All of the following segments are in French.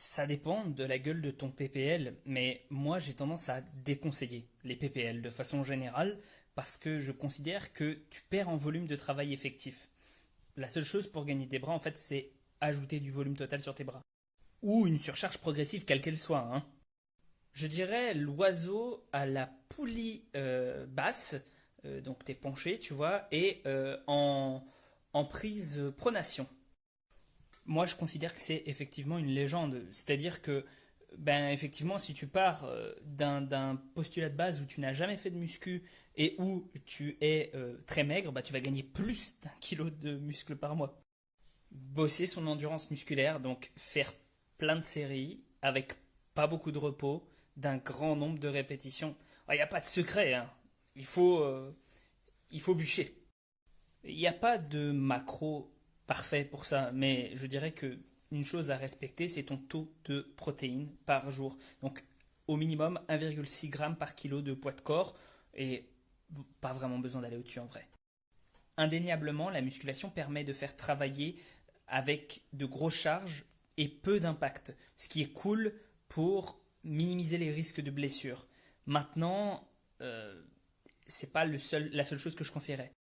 Ça dépend de la gueule de ton PPL, mais moi j'ai tendance à déconseiller les PPL de façon générale parce que je considère que tu perds en volume de travail effectif. La seule chose pour gagner des bras en fait c'est ajouter du volume total sur tes bras. Ou une surcharge progressive quelle qu'elle soit, hein. Je dirais l'oiseau à la poulie basse, donc t'es penché tu vois, et en prise pronation. Moi, je considère que c'est effectivement une légende. C'est-à-dire que, ben, effectivement, si tu pars d'un postulat de base où tu n'as jamais fait de muscu et où tu es très maigre, bah, tu vas gagner plus d'1 kilo de muscle par mois. Bosser son endurance musculaire, donc faire plein de séries avec pas beaucoup de repos, d'un grand nombre de répétitions. Il n'y a pas de secret, hein. Il faut, euh, il faut bûcher. Il n'y a pas de macro parfait pour ça, mais je dirais que une chose à respecter, c'est ton taux de protéines par jour. Donc au minimum 1,6 g par kilo de poids de corps et pas vraiment besoin d'aller au-dessus en vrai. Indéniablement, la musculation permet de faire travailler avec de grosses charges et peu d'impact, ce qui est cool pour minimiser les risques de blessures. Maintenant, c'est pas la seule chose que je conseillerais.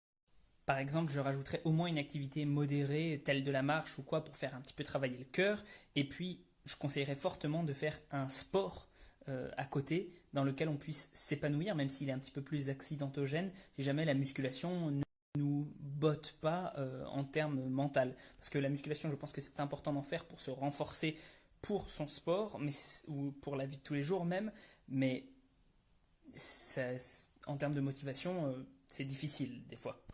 Par exemple, je rajouterais au moins une activité modérée, telle de la marche ou quoi, pour faire un petit peu travailler le cœur. Et puis, je conseillerais fortement de faire un sport à côté dans lequel on puisse s'épanouir, même s'il est un petit peu plus accidentogène, si jamais la musculation ne nous botte pas en termes mental. Parce que la musculation, je pense que c'est important d'en faire pour se renforcer pour son sport, ou pour la vie de tous les jours même, mais ça, en termes de motivation, c'est difficile des fois.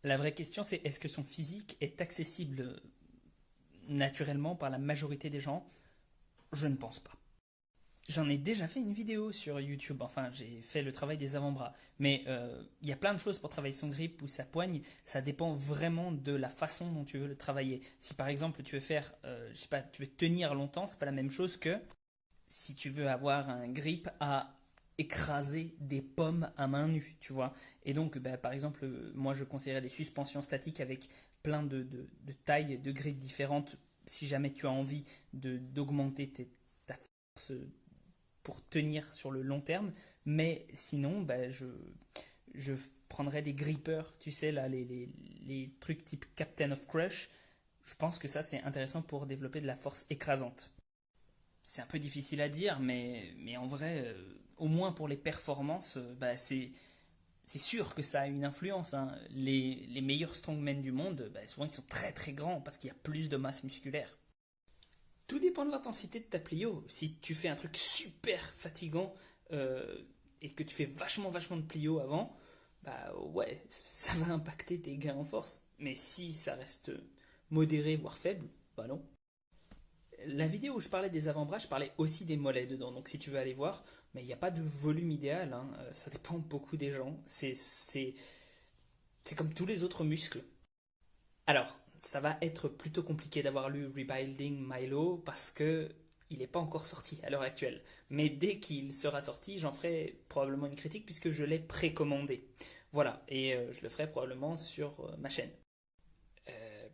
La vraie question, c'est est-ce que son physique est accessible naturellement par la majorité des gens? Je ne pense pas. J'en ai déjà fait une vidéo sur YouTube, enfin j'ai fait le travail des avant-bras, mais il y a plein de choses pour travailler son grip ou sa poigne, ça dépend vraiment de la façon dont tu veux le travailler. Si par exemple tu veux faire, je sais pas, tu veux tenir longtemps, c'est pas la même chose que si tu veux avoir un grip à écraser des pommes à main nue, tu vois. Et donc, bah, par exemple, moi je conseillerais des suspensions statiques avec plein de tailles, de grips différentes, si jamais tu as envie d'augmenter ta force pour tenir sur le long terme. Mais sinon, bah, je prendrais des grippers, tu sais, là, les trucs type Captain of Crush. Je pense que ça, c'est intéressant pour développer de la force écrasante. C'est un peu difficile à dire, mais en vrai, au moins pour les performances, bah, c'est sûr que ça a une influence, hein. Les meilleurs strongmen du monde, bah, souvent ils sont très très grands parce qu'il y a plus de masse musculaire. Tout dépend de l'intensité de ta plio. Si tu fais un truc super fatigant euh, et que tu fais vachement de plio avant, bah ouais, ça va impacter tes gains en force. Mais si ça reste modéré voire faible, bah non. La vidéo où je parlais des avant-bras, je parlais aussi des mollets dedans. Donc si tu veux aller voir, mais il n'y a pas de volume idéal, hein. Ça dépend beaucoup des gens. C'est comme tous les autres muscles. Alors, ça va être plutôt compliqué d'avoir lu Rebuilding Milo parce que il n'est pas encore sorti à l'heure actuelle. Mais dès qu'il sera sorti, j'en ferai probablement une critique puisque je l'ai précommandé. Voilà, et je le ferai probablement sur ma chaîne.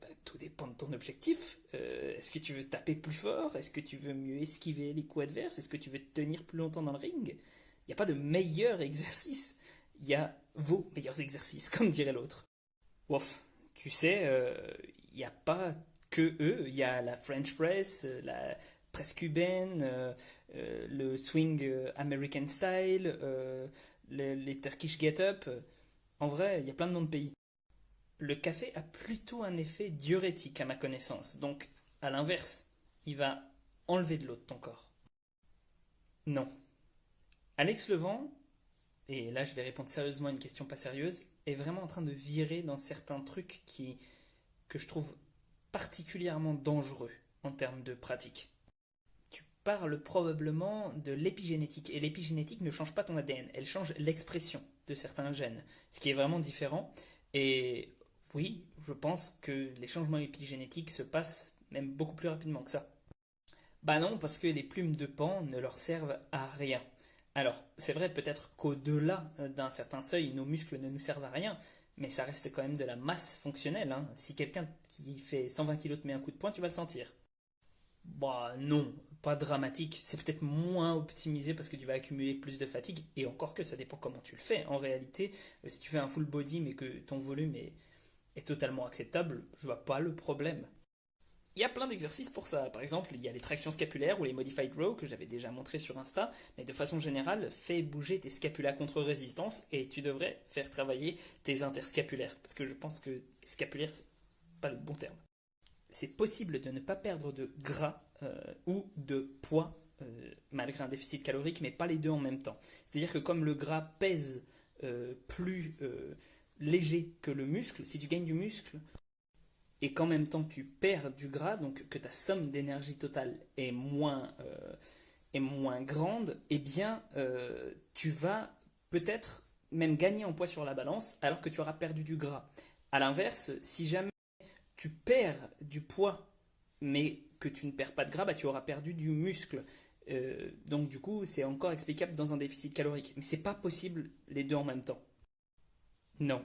Bah, tout dépend de ton objectif. Est-ce que tu veux taper plus fort? Est-ce que tu veux mieux esquiver les coups adverses? Est-ce que tu veux tenir plus longtemps dans le ring? Il n'y a pas de meilleur exercice. Il y a vos meilleurs exercices, comme dirait l'autre. Ouf, tu sais, il n'y a pas que eux. Il y a la French press, la presse cubaine, le swing American style, les Turkish get-up. En vrai, il y a plein de noms de pays. Le café a plutôt un effet diurétique à ma connaissance. Donc, à l'inverse, il va enlever de l'eau de ton corps. Non. Alex Levent, et là je vais répondre sérieusement à une question pas sérieuse, est vraiment en train de virer dans certains trucs que je trouve particulièrement dangereux en termes de pratique. Tu parles probablement de l'épigénétique, et l'épigénétique ne change pas ton ADN, elle change l'expression de certains gènes, ce qui est vraiment différent. Et oui, je pense que les changements épigénétiques se passent même beaucoup plus rapidement que ça. Bah non, parce que les plumes de pan ne leur servent à rien. Alors, c'est vrai peut-être qu'au-delà d'un certain seuil, nos muscles ne nous servent à rien, mais ça reste quand même de la masse fonctionnelle, hein. Si quelqu'un qui fait 120 kilos te met un coup de poing, tu vas le sentir. Bah non, pas dramatique. C'est peut-être moins optimisé parce que tu vas accumuler plus de fatigue. Et encore que ça dépend comment tu le fais. En réalité, si tu fais un full body mais que ton volume est totalement acceptable, je vois pas le problème. Il y a plein d'exercices pour ça. Par exemple, il y a les tractions scapulaires ou les modified row que j'avais déjà montré sur Insta. Mais de façon générale, fais bouger tes scapulas contre résistance et tu devrais faire travailler tes interscapulaires. Parce que je pense que scapulaire, c'est pas le bon terme. C'est possible de ne pas perdre de gras ou de poids malgré un déficit calorique, mais pas les deux en même temps. C'est-à-dire que comme le gras pèse plus léger que le muscle, si tu gagnes du muscle et qu'en même temps tu perds du gras, donc que ta somme d'énergie totale est moins grande, eh bien tu vas peut-être même gagner en poids sur la balance alors que tu auras perdu du gras. A l'inverse, si jamais tu perds du poids mais que tu ne perds pas de gras, bah, tu auras perdu du muscle. Donc du coup, c'est encore explicable dans un déficit calorique. Mais c'est pas possible les deux en même temps. Non.